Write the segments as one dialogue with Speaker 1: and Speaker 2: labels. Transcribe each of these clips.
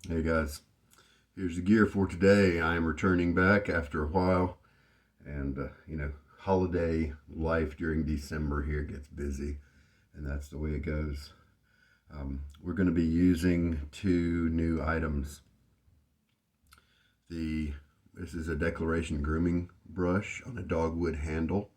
Speaker 1: Hey guys, here's the gear for today. I am returning back after a while, and holiday life during December here gets busy, and that's the way it goes. We're going to be using two new items. This is a Declaration grooming brush on a dogwood handle.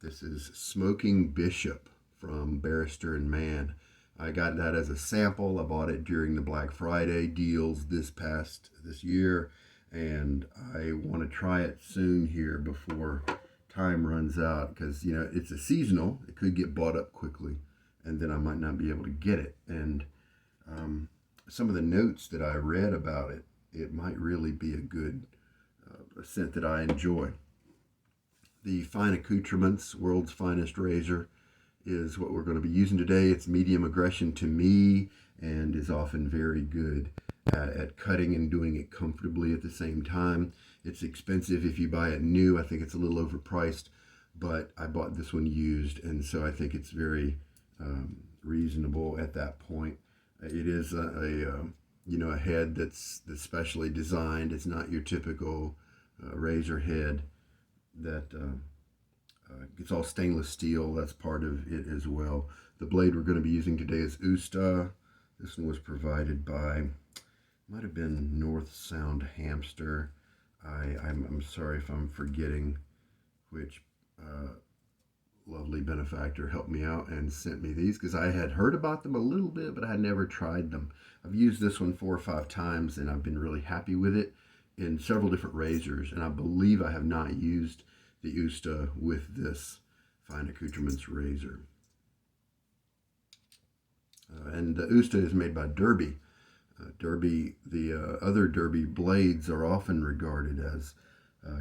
Speaker 1: This is Smoking Bishop from Barrister and Mann. I got that as a sample. I bought it during the Black Friday deals this year, and I want to try it soon here before time runs out because it's a seasonal. It could get bought up quickly, and then I might not be able to get it. And some of the notes that I read about it, it might really be a good scent that I enjoy. The Fine Accoutrements World's Finest Razor is what we're going to be using today. It's medium aggression to me and is often very good at cutting and doing it comfortably at the same time. It's expensive if you buy it new. I think it's a little overpriced, but I bought this one used, and so I think it's very reasonable at that point. It is a head that's specially designed. It's not your typical razor head that it's all stainless steel. That's part of it as well. The blade we're going to be using today is Usta. This one was provided by, might have been North Sound Hamster. I'm sorry if I'm forgetting which lovely benefactor helped me out and sent me these, because I had heard about them a little bit, but I had never tried them. I've used this one 4 or 5 times, and I've been really happy with it in several different razors, and I believe I have not used the Usta with this Fine Accoutrements razor. And the Usta is made by Derby. The other Derby blades are often regarded as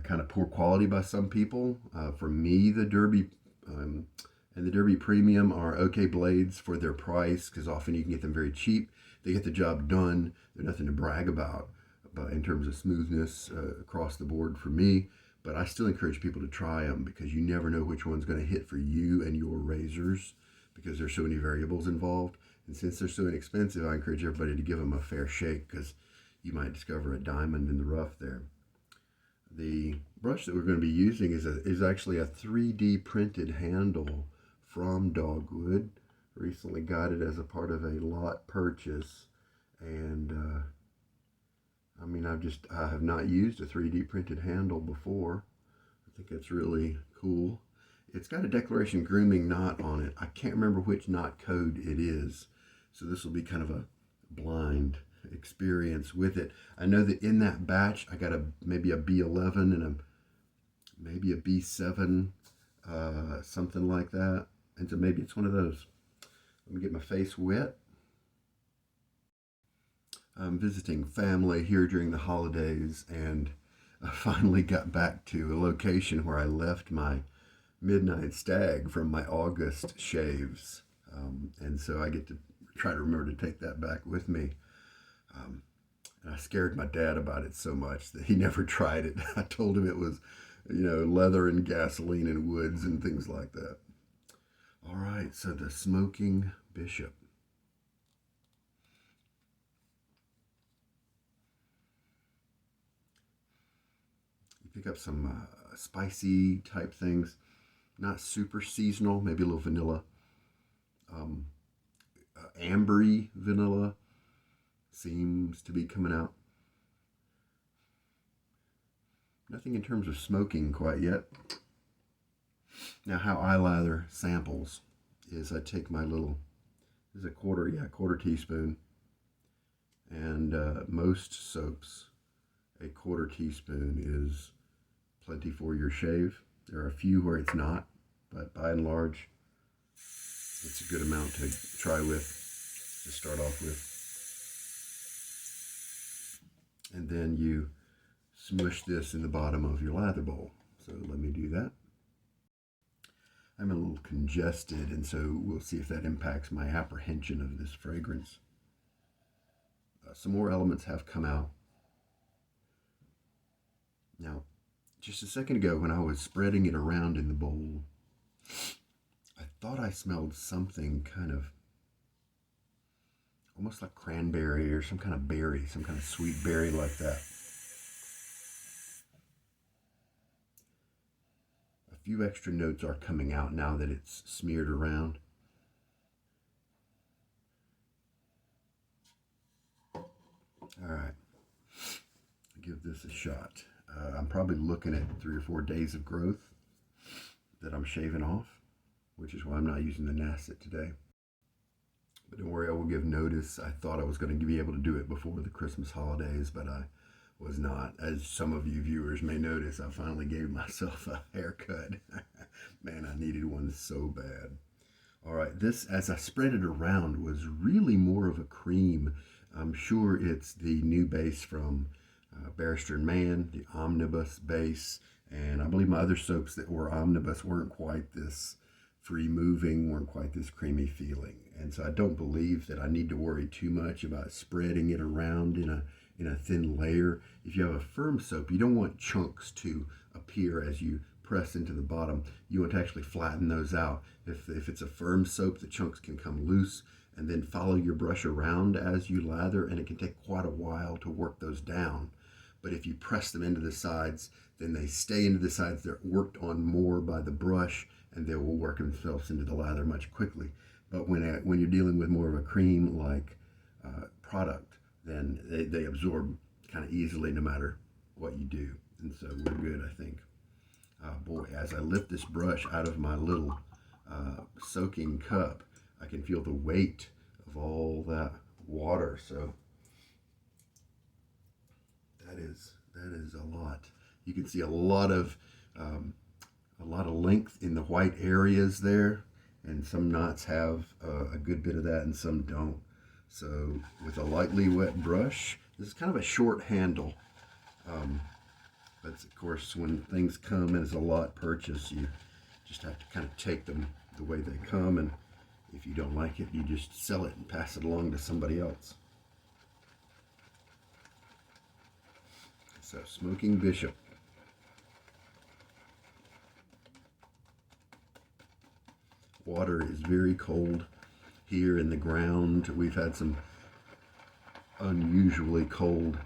Speaker 1: kind of poor quality by some people. For me, the Derby and the Derby Premium are okay blades for their price, because often you can get them very cheap. They get the job done. They're nothing to brag about, but in terms of smoothness across the board for me. But I still encourage people to try them, because you never know which one's going to hit for you and your razors, because there's so many variables involved. And since they're so inexpensive, I encourage everybody to give them a fair shake, because you might discover a diamond in the rough there. The brush that we're going to be using is actually a 3D printed handle from Dogwood. Recently got it as a part of a lot purchase, and I have not used a 3D printed handle before. I think it's really cool. It's got a Declaration Grooming knot on it. I can't remember which knot code it is, so this will be kind of a blind experience with it. I know that in that batch I got maybe a B11 and maybe a B7, something like that. And so maybe it's one of those. Let me get my face wet. I'm visiting family here during the holidays, and I finally got back to a location where I left my midnight stag from my August shaves. And so I get to try to remember to take that back with me. And I scared my dad about it so much that he never tried it. I told him it was, leather and gasoline and woods and things like that. All right, so the Smoking Bishop. Pick up some spicy type things, not super seasonal, maybe a little vanilla, ambery vanilla seems to be coming out. Nothing in terms of smoking quite yet. Now, how I lather samples is I take my little, this is a quarter teaspoon, and most soaps, a quarter teaspoon is plenty for your shave. There are a few where it's not, but by and large, it's a good amount to try with, to start off with. And then you smush this in the bottom of your lather bowl. So let me do that. I'm a little congested, and so we'll see if that impacts my apprehension of this fragrance. Some more elements have come out. Now, just a second ago when I was spreading it around in the bowl, I thought I smelled something kind of almost like cranberry or some kind of berry, some kind of sweet berry like that. A few extra notes are coming out now that it's smeared around. All right, give this a shot. I'm probably looking at 3 or 4 days of growth that I'm shaving off, which is why I'm not using the Nasset today. But don't worry, I will give notice. I thought I was going to be able to do it before the Christmas holidays, but I was not. As some of you viewers may notice, I finally gave myself a haircut. Man, I needed one so bad. All right, this, as I spread it around, was really more of a cream. I'm sure it's the new base from Barrister and Mann, the Omnibus base, and I believe my other soaps that were Omnibus weren't quite this free moving, weren't quite this creamy feeling. And so I don't believe that I need to worry too much about spreading it around in a thin layer. If you have a firm soap, you don't want chunks to appear as you press into the bottom. You want to actually flatten those out. If it's a firm soap, the chunks can come loose, and then follow your brush around as you lather, and it can take quite a while to work those down. But if you press them into the sides, then they stay into the sides. They're worked on more by the brush, and they will work themselves into the lather much quickly. But when you're dealing with more of a cream-like product, then they absorb kind of easily no matter what you do. And so we're good, I think. Boy, as I lift this brush out of my little soaking cup, I can feel the weight of all that water. So that is a lot. You can see a lot of length in the white areas there, and some knots have a good bit of that and some don't. So with a lightly wet brush, this is kind of a short handle, but of course when things come and it's a lot purchase, you just have to kind of take them the way they come, and if you don't like it, you just sell it and pass it along to somebody else. So, Smoking Bishop. Water is very cold here in the ground. We've had some unusually cold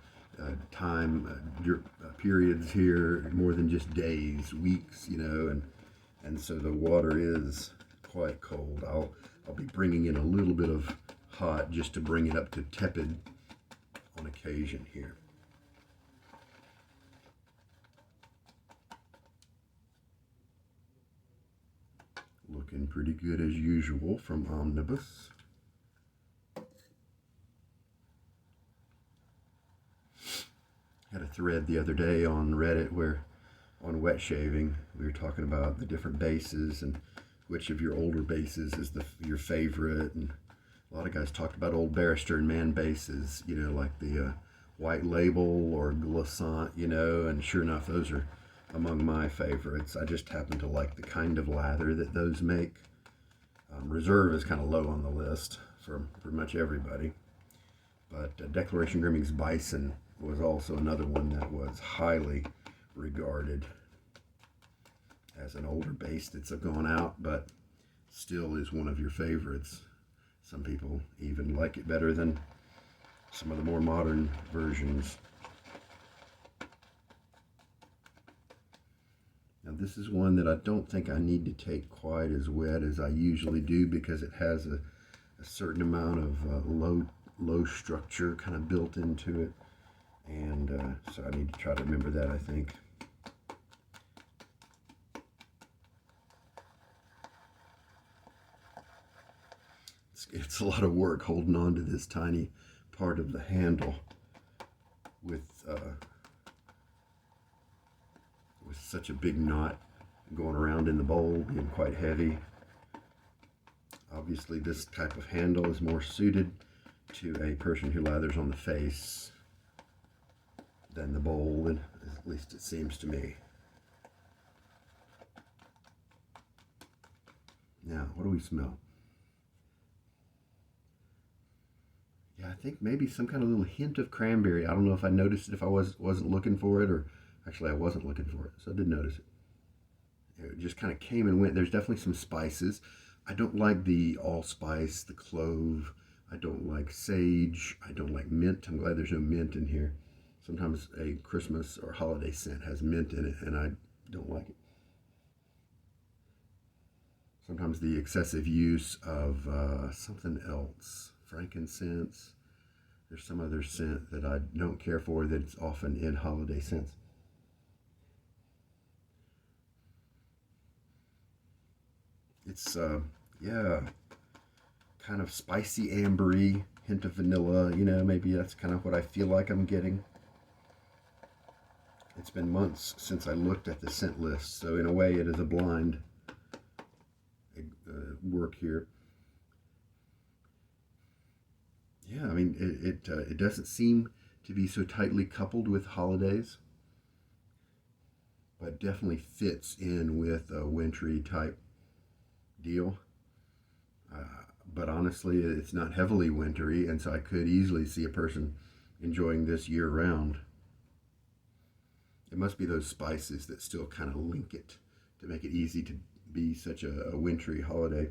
Speaker 1: periods here, more than just days, weeks, and so the water is quite cold. I'll be bringing in a little bit of hot just to bring it up to tepid on occasion here. Looking pretty good as usual from Omnibus. Had a thread the other day on Reddit where on wet shaving we were talking about the different bases and which of your older bases is your favorite, and a lot of guys talked about old Barrister and Mann bases, like the White Label or Glissant, and sure enough, those are among my favorites. I just happen to like the kind of lather that those make. Reserve is kind of low on the list for pretty much everybody, but Declaration Grooming's Bison was also another one that was highly regarded as an older base that's gone out, but still is one of your favorites. Some people even like it better than some of the more modern versions. Now this is one that I don't think I need to take quite as wet as I usually do, because it has a certain amount of low structure kind of built into it, and so I need to try to remember that, I think. It's a lot of work holding on to this tiny part of the handle with such a big knot going around in the bowl, being quite heavy. Obviously this type of handle is more suited to a person who lathers on the face than the bowl, and at least it seems to me. Now, what do we smell? Yeah, I think maybe some kind of little hint of cranberry. I don't know if I noticed it if I wasn't looking for it, or actually I wasn't looking for it, so I did notice it. It just kind of came and went. There's definitely some spices. I don't like the allspice, the clove. I don't like sage. I don't like mint. I'm glad there's no mint in here. Sometimes a Christmas or holiday scent has mint in it, and I don't like it. Sometimes the excessive use of something else, frankincense. There's some other scent that I don't care for that's often in holiday scents. It's, yeah, kind of spicy, ambery, hint of vanilla. You know, maybe that's kind of what I feel like I'm getting. It's been months since I looked at the scent list, so in a way it is a blind work here. Yeah, I mean, it doesn't seem to be so tightly coupled with holidays, but definitely fits in with a wintry type deal. But honestly, it's not heavily wintry, and so I could easily see a person enjoying this year round. It must be those spices that still kind of link it to make it easy to be such a wintry holiday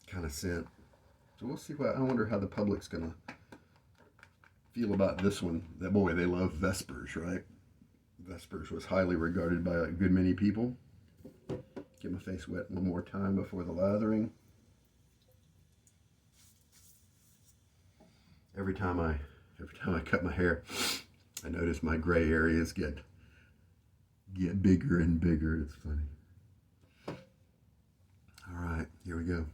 Speaker 1: kind of scent. So we'll see what, I wonder how the public's gonna feel about this one. That boy, they love Vespers, right? Vespers was highly regarded by a good many people. Get my face wet one more time before the lathering. Every time I cut my hair, I notice my gray areas get bigger and bigger. It's funny. All right, here we go.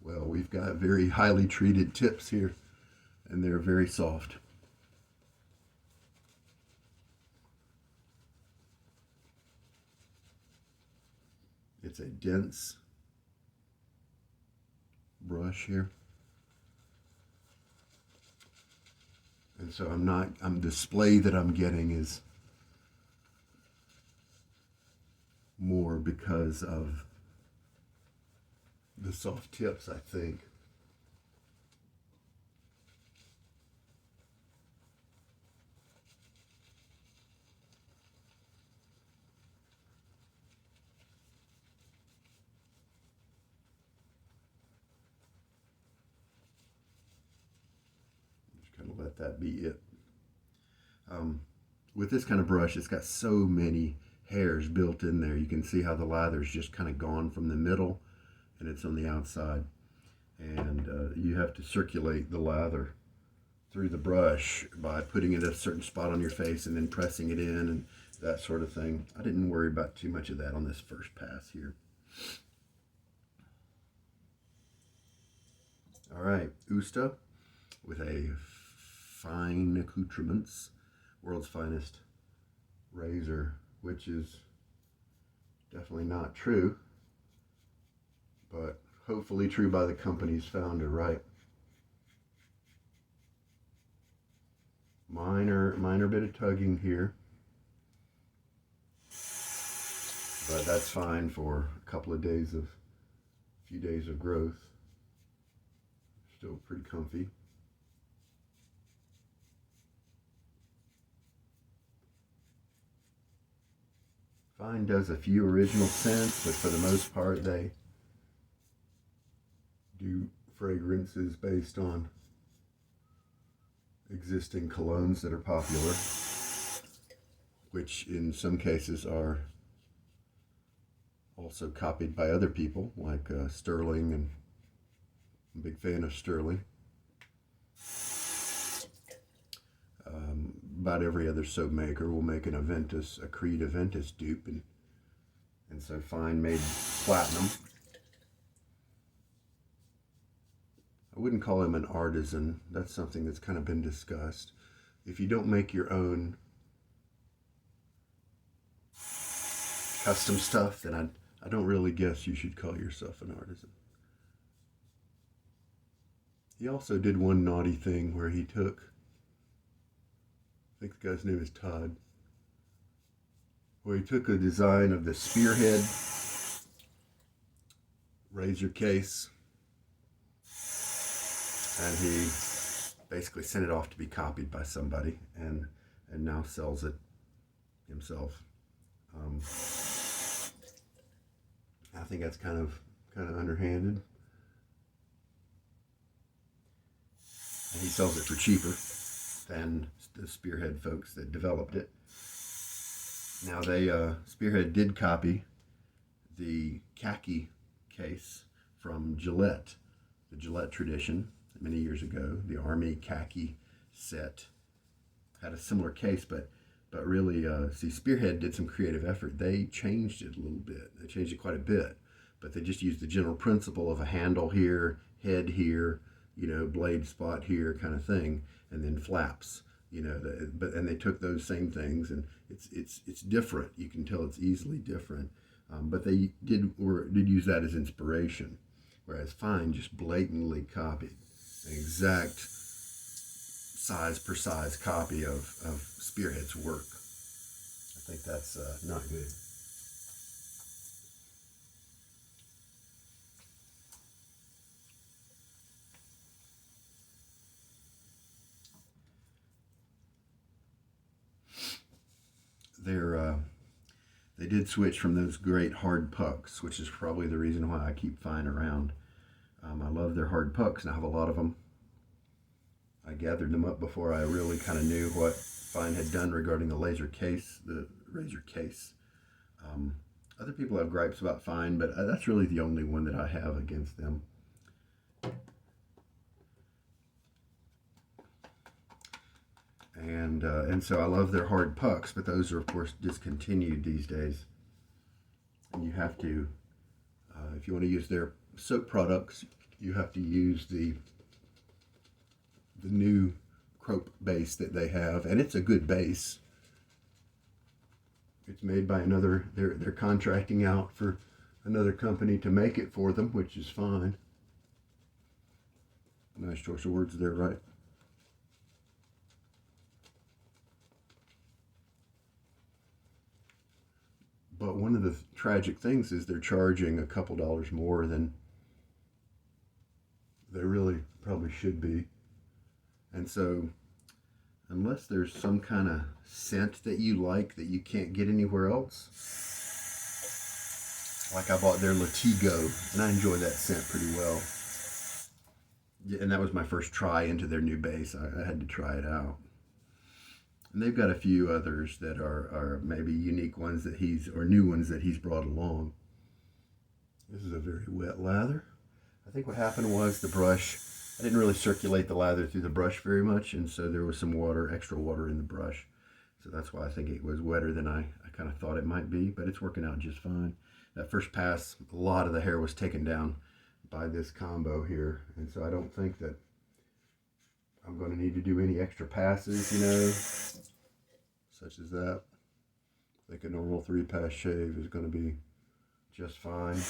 Speaker 1: Well, we've got very highly treated tips here, and they're very soft. It's a dense brush here. And so the display that I'm getting is more because of the soft tips, I think. Just kind of let that be it. With this kind of brush, it's got so many hairs built in there. You can see how the lather's just kind of gone from the middle and it's on the outside. And you have to circulate the lather through the brush by putting it at a certain spot on your face and then pressing it in and that sort of thing. I didn't worry about too much of that on this first pass here. All right, Usta with a fine Accoutrements, world's finest razor, which is definitely not true, but hopefully true by the company's founder, right? Minor bit of tugging here, but that's fine for a few days of growth. Still pretty comfy. Fine does a few original scents, but for the most part they do fragrances based on existing colognes that are popular, which in some cases are also copied by other people, like Sterling, and I'm a big fan of Sterling. About every other soap maker will make a Creed Aventus dupe, and so Fine made Platinum. I wouldn't call him an artisan. That's something that's kind of been discussed. If you don't make your own custom stuff, then I don't really guess you should call yourself an artisan. He also did one naughty thing where he took, I think the guy's name is Todd, where he took a design of the spearhead razor case and he basically sent it off to be copied by somebody and now sells it himself. I think that's kind of underhanded. And he sells it for cheaper than the Spearhead folks that developed it. Now Spearhead did copy the khaki case from Gillette, the Gillette tradition many years ago. The Army khaki set had a similar case, but really, Spearhead did some creative effort. They changed it a little bit. They changed it quite a bit, but they just used the general principle of a handle here, head here, blade spot here, kind of thing, and then flaps. And they took those same things, and it's different. You can tell it's easily different. But they did use that as inspiration, whereas Fine just blatantly copied an exact size per size copy of Spearhead's work. I think that's not good. They did switch from those great hard pucks, which is probably the reason why I keep Fine around. I love their hard pucks, and I have a lot of them. I gathered them up before I really kind of knew what Fine had done regarding the razor case. Other people have gripes about Fine, but that's really the only one that I have against them. And so I love their hard pucks, but those are of course discontinued these days. And you have to, if you want to use their soap products, you have to use the new Crope base that they have, and it's a good base. It's made by another. They're contracting out for another company to make it for them, which is fine. Nice choice of words there, right? But one of the tragic things is they're charging a couple dollars more than they really probably should be. And so, unless there's some kind of scent that you like that you can't get anywhere else, like I bought their Latigo, and I enjoy that scent pretty well. Yeah, and that was my first try into their new base. I had to try it out. And they've got a few others that are maybe unique ones that or new ones that he's brought along. This is a very wet lather. I think what happened was the brush, I didn't really circulate the lather through the brush very much, and so there was some water, extra water in the brush. So that's why I think it was wetter than I kind of thought it might be, but it's working out just fine. That first pass, a lot of the hair was taken down by this combo here, and so I don't think that I'm going to need to do any extra passes, such as that. I think a normal 3-pass shave is going to be just fine.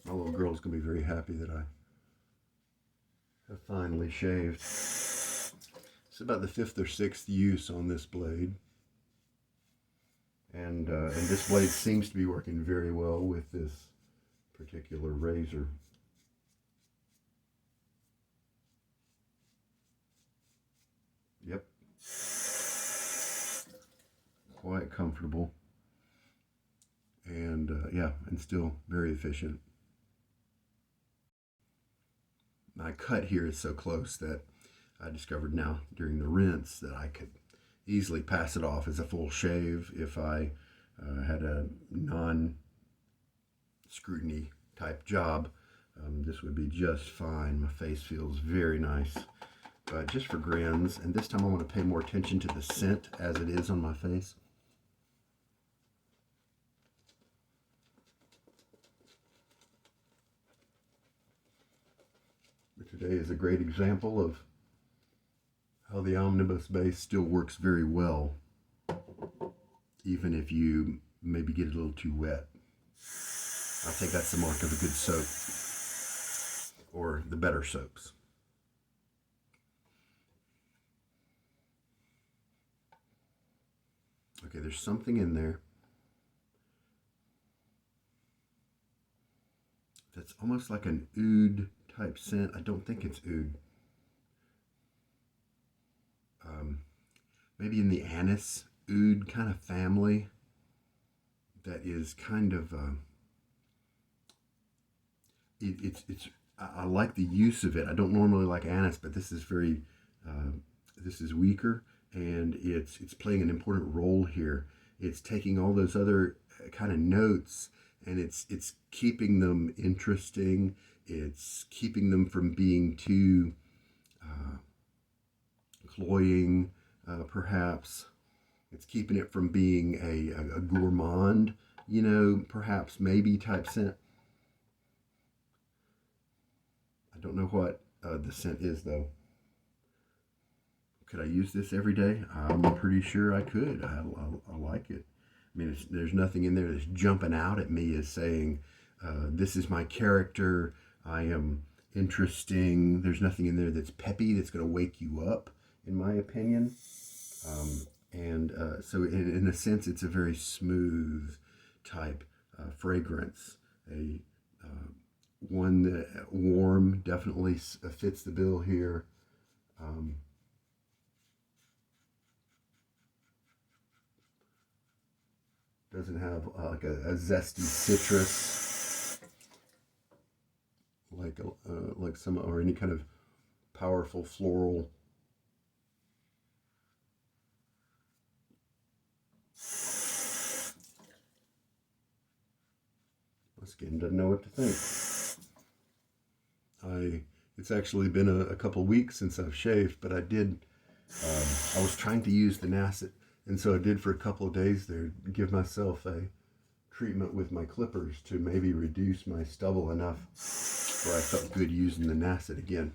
Speaker 1: My little girl's going to be very happy that I have finally shaved. It's about the 5th or 6th use on this blade. And this blade seems to be working very well with this particular razor. Yep. Quite comfortable. And and still very efficient. My cut here is so close that I discovered now during the rinse that I could easily pass it off as a full shave if I had a non-scrutiny type job. This would be just fine. My face feels very nice. But just for grins, and this time I want to pay more attention to the scent as it is on my face. But today is a great example of how the Omnibus base still works very well, even if you maybe get a little too wet. I think that's the mark of a good soap, or the better soaps. Okay, there's something in there that's almost like an oud type scent. I don't think it's oud. Maybe in the anise oud kind of family that is kind of I like the use of it. I don't normally like anise, but this is very this is weaker, and it's playing an important role here. It's taking all those other kind of notes, and it's keeping them interesting. It's keeping them from being too cloying, perhaps. It's keeping it from being a gourmand, perhaps maybe type scent. I don't know what the scent is, though. Could I use this every day? I'm pretty sure I could. I like it. I mean, there's nothing in there that's jumping out at me as saying, this is my character. I am interesting. There's nothing in there that's peppy, that's going to wake you up, in my opinion. So in a sense, it's a very smooth type fragrance. One that warm definitely fits the bill here. Doesn't have like a zesty citrus, like some, or any kind of powerful floral. My skin doesn't know what to think. It's actually been a couple weeks since I've shaved, but I was trying to use the Nasset, and so I did for a couple of days there, give myself a treatment with my clippers to maybe reduce my stubble enough where I felt good using the Nasset again.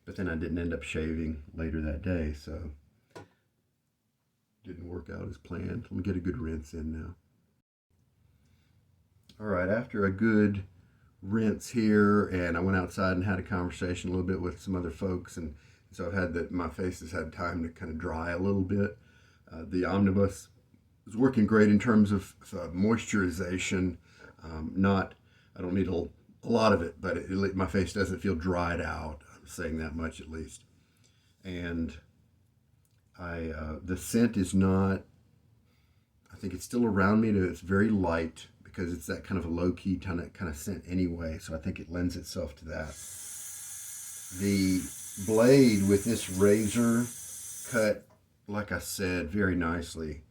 Speaker 1: But then I didn't end up shaving later that day, so didn't work out as planned. Let me get a good rinse in now. All right, after a good rinse here, and I went outside and had a conversation a little bit with some other folks, and so I've had my face has had time to kind of dry a little bit. The Omnibus is working great in terms of moisturization. I don't need a lot of it, but my face doesn't feel dried out. I'm saying that much at least. And the scent is not, I think it's still around me. It's very light, because it's that kind of a low-key kind of scent anyway, so I think it lends itself to that. The blade with this razor cut, like I said, very nicely,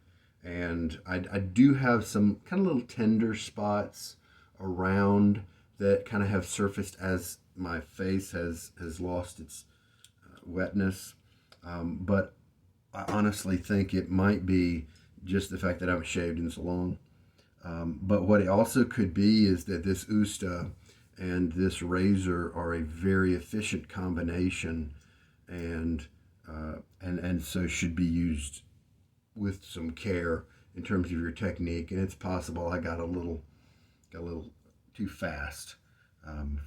Speaker 1: and I do have some kind of little tender spots around that kind of have surfaced as my face has lost its wetness, but I honestly think it might be just the fact that I haven't shaved in so long. But what it also could be is that this Usta and this razor are a very efficient combination, and so should be used with some care in terms of your technique. And it's possible I got a little too fast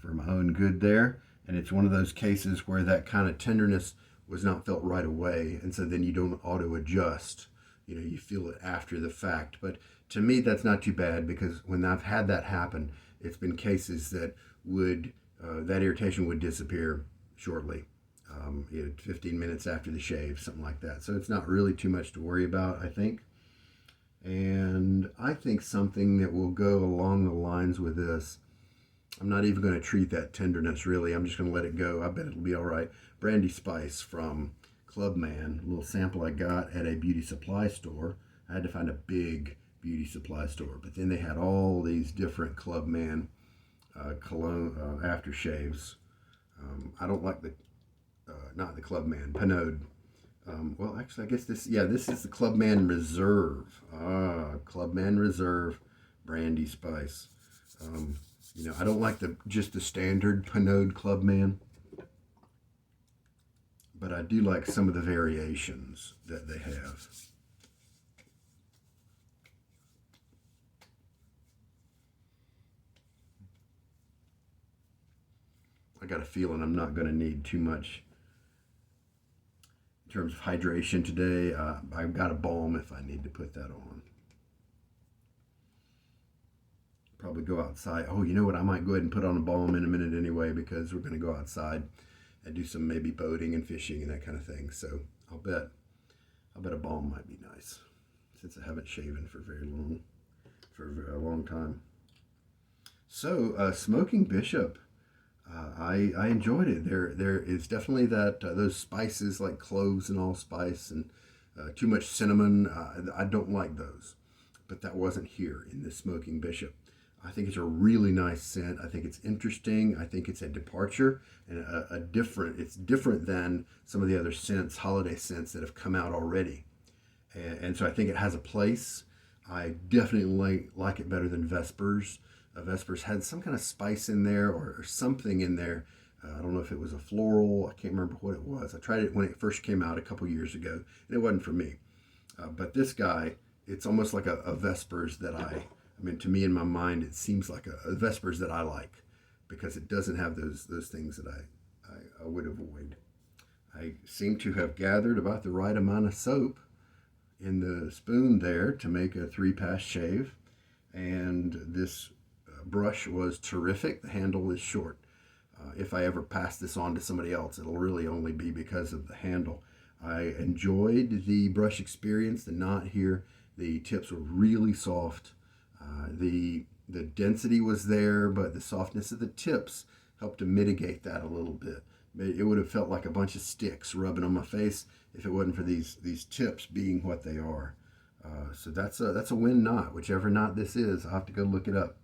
Speaker 1: for my own good there, and it's one of those cases where that kind of tenderness was not felt right away, and so then you don't auto adjust. You feel it after the fact. But to me, that's not too bad, because when I've had that happen, it's been cases that that irritation would disappear shortly, 15 minutes after the shave, something like that. So it's not really too much to worry about, I think. And I think something that will go along the lines with this, I'm not even going to treat that tenderness, really. I'm just going to let it go. I bet it'll be all right. Brandy Spice from Clubman, a little sample I got at a beauty supply store. I had to find a big beauty supply store, but then they had all these different Clubman cologne aftershaves. I don't like not the Clubman, Pinode. Well, actually, I guess this is the Clubman Reserve. Clubman Reserve Brandy Spice. I don't like just the standard Pinode Clubman, but I do like some of the variations that they have. I got a feeling I'm not going to need too much in terms of hydration today. I've got a balm if I need to put that on. Probably go outside. Oh, you know what? I might go ahead and put on a balm in a minute anyway, because we're going to go outside and do some maybe boating and fishing and that kind of thing. So I'll bet a balm might be nice, since I haven't shaven for a long time. So smoking bishop, I enjoyed it. There is definitely that those spices like cloves and allspice and too much cinnamon. I don't like those, but that wasn't here in this smoking bishop. I think it's a really nice scent. I think it's interesting. I think it's a departure and a different. It's different than some of the other scents, holiday scents that have come out already, and so I think it has a place. I definitely like it better than Vespers. Vespers had some kind of spice in there or something in there. I don't know if it was a floral. I can't remember what it was. I tried it when it first came out a couple years ago, and it wasn't for me. But this guy, it's almost like a Vespers that I mean, to me in my mind, it seems like a Vespers that I like because it doesn't have those things that I would avoid. I seem to have gathered about the right amount of soap in the spoon there to make a 3-pass shave. And this brush was terrific. The handle is short. If I ever pass this on to somebody else, it'll really only be because of the handle. I enjoyed the brush experience, the knot here. The tips were really soft. The density was there, but the softness of the tips helped to mitigate that a little bit. It would have felt like a bunch of sticks rubbing on my face if it wasn't for these tips being what they are. So that's a win knot, whichever knot this is. I'll have to go look it up.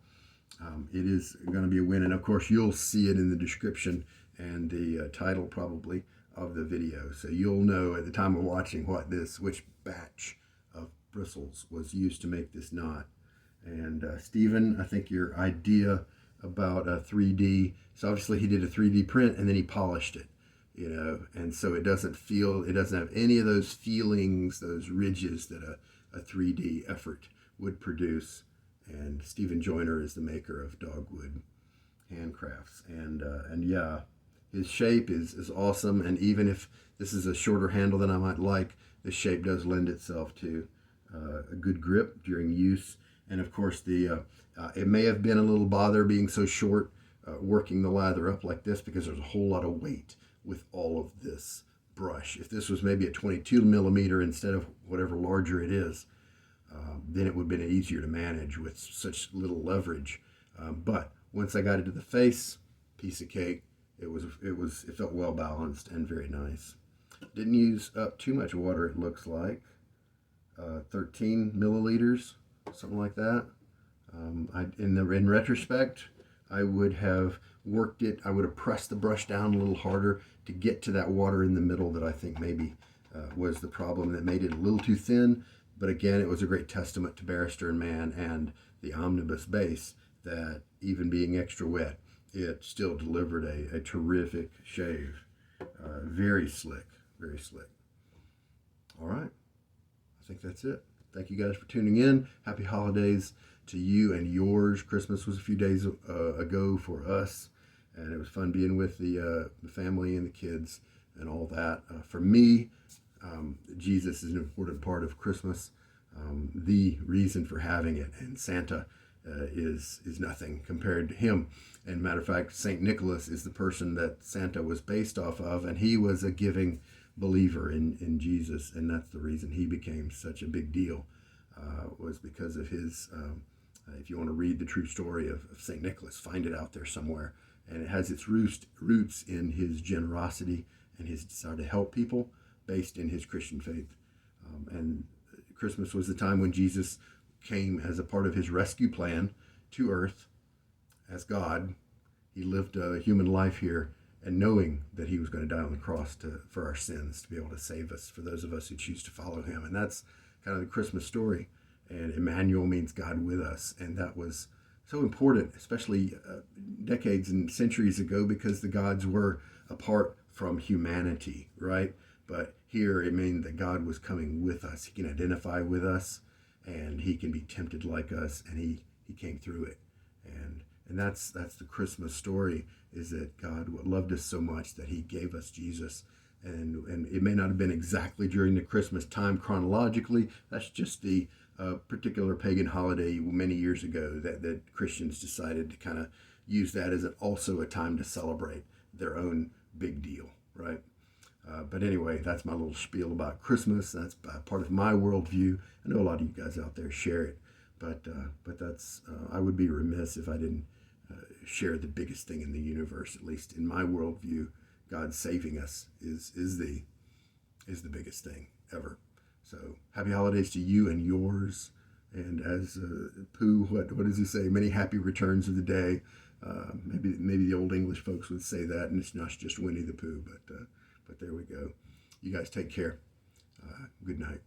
Speaker 1: It is going to be a win, and of course you'll see it in the description and the title probably of the video, so you'll know at the time of watching which batch of bristles was used to make this knot. And Stephen, I think your idea about 3D, so obviously he did a 3D print and then he polished it, and so it doesn't have any of those feelings, those ridges that a 3D effort would produce. And Stephen Joyner is the maker of Dogwood handcrafts, and yeah, his shape is awesome. And even if this is a shorter handle than I might like, the shape does lend itself to a good grip during use. And of course, it may have been a little bother being so short, working the lather up like this, because there's a whole lot of weight with all of this brush. If this was maybe a 22 millimeter instead of whatever larger it is, then it would have been easier to manage with such little leverage. But once I got it to the face, piece of cake. It felt well balanced and very nice. Didn't use up too much water. It looks like 13 milliliters, something like that. In retrospect, I would have worked it. I would have pressed the brush down a little harder to get to that water in the middle that I think maybe was the problem that made it a little too thin. But again, it was a great testament to Barrister and Mann and the Omnibus base that even being extra wet, it still delivered a terrific shave. Very slick, very slick. All right, I think that's it. Thank you guys for tuning in. Happy holidays to you and yours. Christmas was a few days ago for us, and it was fun being with the family and the kids and all that. For me, Jesus is an important part of Christmas, the reason for having it, and Santa is nothing compared to him. And matter of fact, Saint Nicholas is the person that Santa was based off of, and he was a giving believer in Jesus, and that's the reason he became such a big deal, was because of his, if you want to read the true story of Saint Nicholas, find it out there somewhere, and it has its roots in his generosity and his desire to help people based in his Christian faith. And Christmas was the time when Jesus came as a part of his rescue plan to earth as God. He lived a human life here, and knowing that he was going to die on the cross for our sins, to be able to save us, for those of us who choose to follow him. And that's kind of the Christmas story. And Emmanuel means God with us. And that was so important, especially decades and centuries ago, because the gods were apart from humanity, right? But here it means that God was coming with us. He can identify with us, and he can be tempted like us, and he came through it. And that's the Christmas story, is that God loved us so much that he gave us Jesus. And it may not have been exactly during the Christmas time chronologically. That's just the particular pagan holiday many years ago that Christians decided to kind of use that as also a time to celebrate their own big deal, right? But anyway, that's my little spiel about Christmas. That's part of my worldview. I know a lot of you guys out there share it, but that's I would be remiss if I didn't share the biggest thing in the universe, at least in my worldview. God saving us is the biggest thing ever. So happy holidays to you and yours. And as Pooh, what does he say? Many happy returns of the day. Maybe the old English folks would say that, and it's not just Winnie the Pooh, but there we go. You guys take care. Good night.